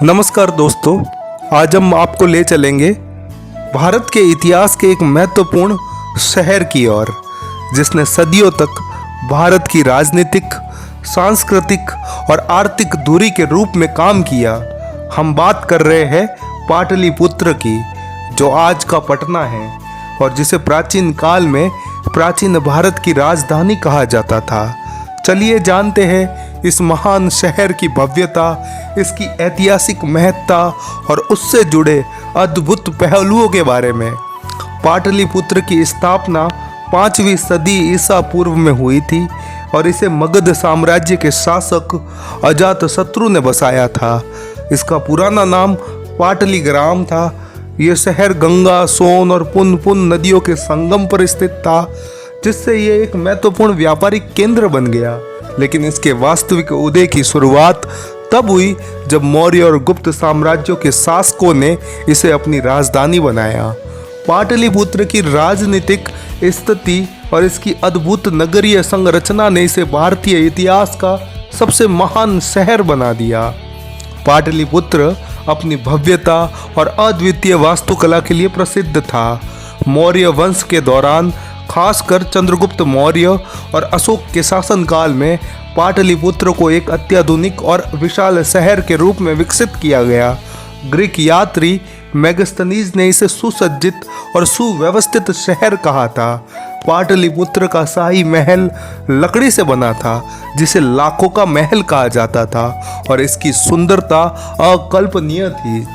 नमस्कार दोस्तों, आज हम आपको ले चलेंगे भारत के इतिहास के एक महत्वपूर्ण शहर की ओर, जिसने सदियों तक भारत की राजनीतिक, सांस्कृतिक और आर्थिक धुरी के रूप में काम किया। हम बात कर रहे हैं पाटलिपुत्र की, जो आज का पटना है और जिसे प्राचीन काल में प्राचीन भारत की राजधानी कहा जाता था। चलिए जानते हैं इस महान शहर की भव्यता, इसकी ऐतिहासिक महत्ता और उससे जुड़े अद्भुत पहलुओं के बारे में। पाटलिपुत्र की स्थापना 5वीं सदी ईसा पूर्व में हुई थी और इसे मगध साम्राज्य के शासक अजातशत्रु ने बसाया था। इसका पुराना नाम पाटलिग्राम था। यह शहर गंगा, सोन और पुनपुन नदियों के संगम पर स्थित था, जिससे यह एक महत्वपूर्ण व्यापारिक केंद्र बन गया। लेकिन इसके वास्तविक उदय की शुरुआत तब हुई जब मौर्य और गुप्त साम्राज्यों के शासकों ने इसे अपनी राजधानी बनाया। पाटलिपुत्र की राजनीतिक स्थिति और इसकी अद्भुत नगरीय संरचना ने इसे भारतीय इतिहास का सबसे महान शहर बना दिया। पाटलिपुत्र अपनी भव्यता और अद्वितीय वास्तुकला के लिए प्रसिद्ध था। मौर्य वंश के दौरान, खासकर चंद्रगुप्त मौर्य और अशोक के शासनकाल में, पाटलिपुत्र को एक अत्याधुनिक और विशाल शहर के रूप में विकसित किया गया। ग्रीक यात्री मेगास्थनीज ने इसे सुसज्जित और सुव्यवस्थित शहर कहा था। पाटलिपुत्र का शाही महल लकड़ी से बना था, जिसे लाखों का महल कहा जाता था, और इसकी सुंदरता अकल्पनीय थी।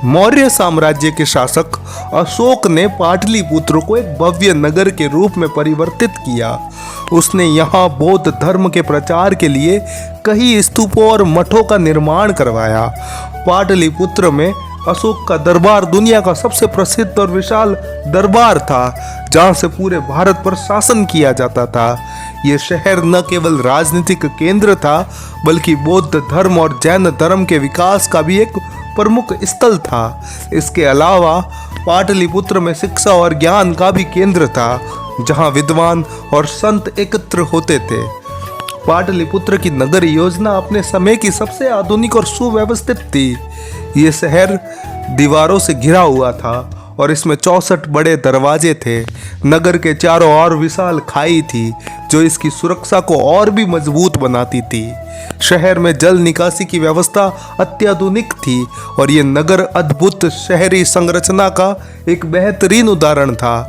मौर्य साम्राज्य के शासक अशोक ने पाटलिपुत्र को एक भव्य नगर के रूप में परिवर्तित किया। उसने यहाँ बौद्ध धर्म के प्रचार के लिए कई स्तूपों और मठों का निर्माण करवाया। पाटलिपुत्र में अशोक का दरबार दुनिया का सबसे प्रसिद्ध और विशाल दरबार था, जहाँ से पूरे भारत पर शासन किया जाता था। यह शहर न केवल राजनीतिक केंद्र था, बल्कि बौद्ध धर्म और जैन धर्म के विकास का भी एक प्रमुख स्थल था। इसके अलावा पाटलिपुत्र में शिक्षा और ज्ञान का भी केंद्र था, जहां विद्वान और संत एकत्र होते थे। पाटलिपुत्र की नगर योजना अपने समय की सबसे आधुनिक और सुव्यवस्थित थी। यह शहर दीवारों से घिरा हुआ था और इसमें 64 बड़े दरवाजे थे। नगर के चारों ओर विशाल खाई थी, जो इसकी सुरक्षा को और भी मजबूत बनाती थी। शहर में जल निकासी की व्यवस्था अत्याधुनिक थी और यह नगर अद्भुत शहरी संरचना का एक बेहतरीन उदाहरण था।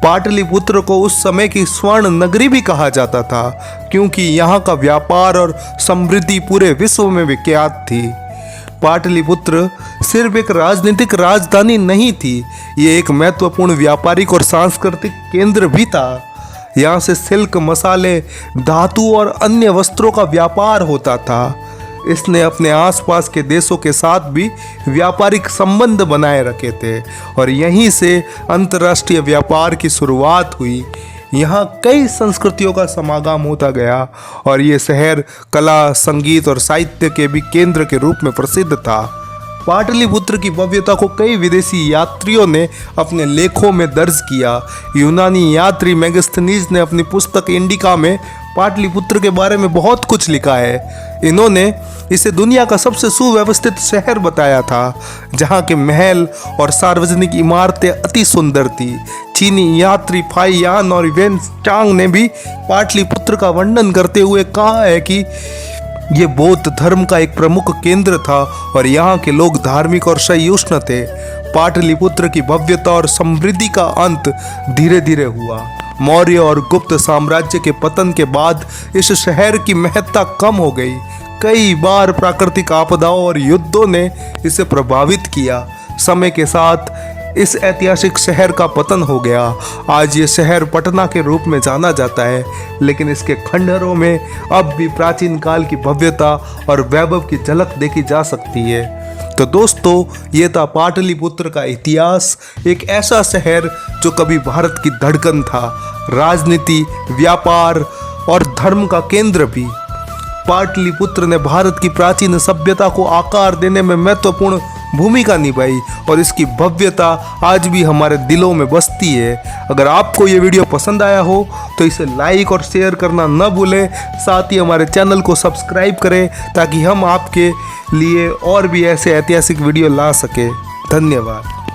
पाटलिपुत्र को उस समय की स्वर्ण नगरी भी कहा जाता था, क्योंकि यहाँ का व्यापार और समृद्धि पूरे विश्व में विख्यात थी। पाटलिपुत्र सिर्फ एक राजनीतिक राजधानी नहीं थी, ये एक महत्वपूर्ण व्यापारिक और सांस्कृतिक केंद्र भी था। यहाँ से सिल्क, मसाले, धातु और अन्य वस्त्रों का व्यापार होता था। इसने अपने आसपास के देशों के साथ भी व्यापारिक संबंध बनाए रखे थे और यहीं से अंतर्राष्ट्रीय व्यापार की शुरुआत हुई। यहाँ कई संस्कृतियों का समागम होता गया और ये शहर कला, संगीत और साहित्य के भी केंद्र के रूप में प्रसिद्ध था। पाटलिपुत्र की भव्यता को कई विदेशी यात्रियों ने अपने लेखों में दर्ज किया। यूनानी यात्री मेगास्थनीज ने अपनी पुस्तक इंडिका में पाटलिपुत्र के बारे में बहुत कुछ लिखा है। इन्होंने इसे दुनिया का सबसे सुव्यवस्थित शहर बताया था, जहाँ के महल और सार्वजनिक इमारतें अति सुंदर थी। चीनी यात्री फाई यान और वेन चांग ने भी पाटलिपुत्र का वर्णन करते हुए कहा है कि ये बौद्ध धर्म का एक प्रमुख केंद्र था और यहाँ के लोग धार्मिक और सहिष्णु थे। पाटलिपुत्र की भव्यता और समृद्धि का अंत धीरे धीरे हुआ। मौर्य और गुप्त साम्राज्य के पतन के बाद इस शहर की महत्ता कम हो गई। कई बार प्राकृतिक आपदाओं और युद्धों ने इसे प्रभावित किया। समय के साथ इस ऐतिहासिक शहर का पतन हो गया। आज ये शहर पटना के रूप में जाना जाता है, लेकिन इसके खंडहरों में अब भी प्राचीन काल की भव्यता और वैभव की झलक देखी जा सकती है। तो दोस्तों, ये था पाटलिपुत्र का इतिहास, एक ऐसा शहर जो कभी भारत की धड़कन था, राजनीति, व्यापार और धर्म का केंद्र भी। पाटलिपुत्र ने भारत की प्राचीन सभ्यता को आकार देने में महत्वपूर्ण भूमिका निभाई और इसकी भव्यता आज भी हमारे दिलों में बसती है। अगर आपको ये वीडियो पसंद आया हो तो इसे लाइक और शेयर करना न भूलें। साथ ही हमारे चैनल को सब्सक्राइब करें ताकि हम आपके लिए और भी ऐसे ऐतिहासिक वीडियो ला सके। धन्यवाद।